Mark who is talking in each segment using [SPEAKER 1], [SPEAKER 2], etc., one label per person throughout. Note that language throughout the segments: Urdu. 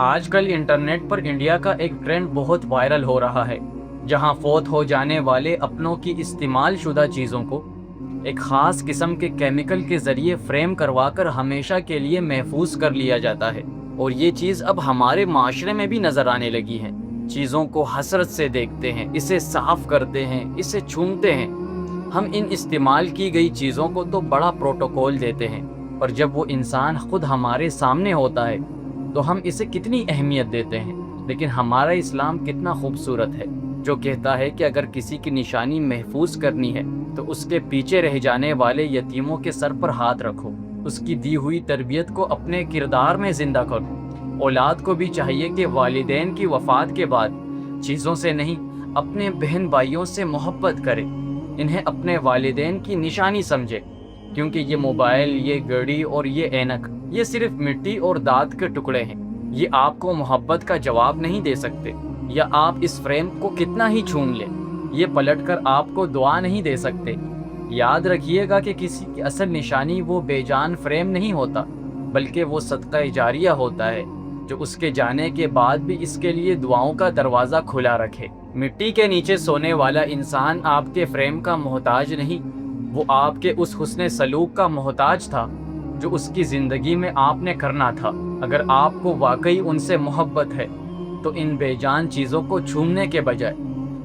[SPEAKER 1] آج کل انٹرنیٹ پر انڈیا کا ایک ٹرینڈ بہت وائرل ہو رہا ہے، جہاں فوت ہو جانے والے اپنوں کی استعمال شدہ چیزوں کو ایک خاص قسم کے کیمیکل کے ذریعے فریم کروا کر ہمیشہ کے لیے محفوظ کر لیا جاتا ہے۔ اور یہ چیز اب ہمارے معاشرے میں بھی نظر آنے لگی ہے۔ چیزوں کو حسرت سے دیکھتے ہیں، اسے صاف کرتے ہیں، اسے چھومتے ہیں۔ ہم ان استعمال کی گئی چیزوں کو تو بڑا پروٹوکول دیتے ہیں، پر جب وہ انسان خود ہمارے سامنے ہوتا ہے تو ہم اسے کتنی اہمیت دیتے ہیں۔ لیکن ہمارا اسلام کتنا خوبصورت ہے، جو کہتا ہے کہ اگر کسی کی نشانی محفوظ کرنی ہے تو اس کے پیچھے رہ جانے والے یتیموں کے سر پر ہاتھ رکھو، اس کی دی ہوئی تربیت کو اپنے کردار میں زندہ کرو۔ اولاد کو بھی چاہیے کہ والدین کی وفات کے بعد چیزوں سے نہیں، اپنے بہن بھائیوں سے محبت کرے، انہیں اپنے والدین کی نشانی سمجھے، کیونکہ یہ موبائل، یہ گھڑی اور یہ اینک، یہ صرف مٹی اور دانت کے ٹکڑے ہیں۔ یہ آپ کو محبت کا جواب نہیں دے سکتے، یا آپ اس فریم کو کتنا ہی چھوم لیں، یہ پلٹ کر آپ کو دعا نہیں دے سکتے۔ یاد رکھیے گا کہ کسی کی اصل نشانی وہ بے جان فریم نہیں ہوتا، بلکہ وہ صدقہ جاریہ ہوتا ہے، جو اس کے جانے کے بعد بھی اس کے لیے دعاؤں کا دروازہ کھلا رکھے۔ مٹی کے نیچے سونے والا انسان آپ کے فریم کا محتاج نہیں، وہ آپ کے اس حسن سلوک کا محتاج تھا جو اس کی زندگی میں آپ نے کرنا تھا۔ اگر آپ کو واقعی ان سے محبت ہے تو ان بے جان چیزوں کو چھومنے کے بجائے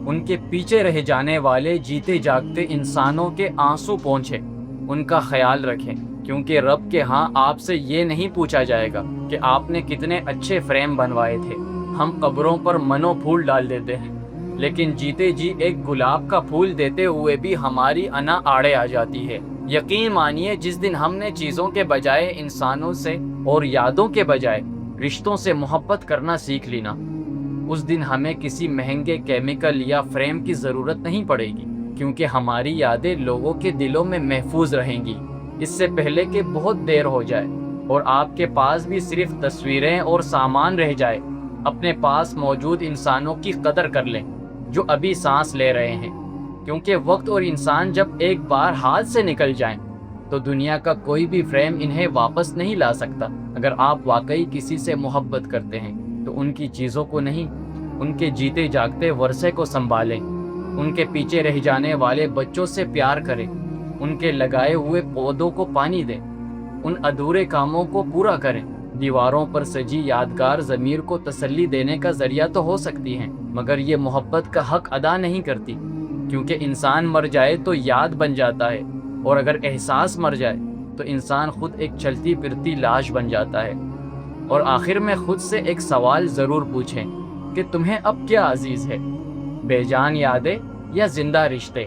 [SPEAKER 1] ان کے پیچھے رہ جانے والے جیتے جاگتے انسانوں کے آنسو پونچھیں، ان کا خیال رکھیں، کیونکہ رب کے ہاں آپ سے یہ نہیں پوچھا جائے گا کہ آپ نے کتنے اچھے فریم بنوائے تھے۔ ہم قبروں پر منو پھول ڈال دیتے ہیں، لیکن جیتے جی ایک گلاب کا پھول دیتے ہوئے بھی ہماری انا آڑے آ جاتی ہے۔ یقین مانیے، جس دن ہم نے چیزوں کے بجائے انسانوں سے اور یادوں کے بجائے رشتوں سے محبت کرنا سیکھ لی نا، اس دن ہمیں کسی مہنگے کیمیکل یا فریم کی ضرورت نہیں پڑے گی، کیونکہ ہماری یادیں لوگوں کے دلوں میں محفوظ رہیں گی، اس سے پہلے کہ بہت دیر ہو جائے اور آپ کے پاس بھی صرف تصویریں اور سامان رہ جائے۔ اپنے پاس موجود انسانوں کی قدر کر لیں جو ابھی سانس لے رہے ہیں، کیونکہ وقت اور انسان جب ایک بار ہاتھ سے نکل جائیں تو دنیا کا کوئی بھی فریم انہیں واپس نہیں لا سکتا۔ اگر آپ واقعی کسی سے محبت کرتے ہیں تو ان کی چیزوں کو نہیں، ان کے جیتے جاگتے ورثے کو سنبھالیں، ان کے پیچھے رہ جانے والے بچوں سے پیار کریں، ان کے لگائے ہوئے پودوں کو پانی دیں، ان ادھورے کاموں کو پورا کریں۔ دیواروں پر سجی یادگار ضمیر کو تسلی دینے کا ذریعہ تو ہو سکتی ہیں، مگر یہ محبت کا حق ادا نہیں کرتی، کیونکہ انسان مر جائے تو یاد بن جاتا ہے، اور اگر احساس مر جائے تو انسان خود ایک چلتی پھرتی لاش بن جاتا ہے۔ اور آخر میں خود سے ایک سوال ضرور پوچھیں کہ تمہیں اب کیا عزیز ہے، بے جان یادیں یا زندہ رشتے؟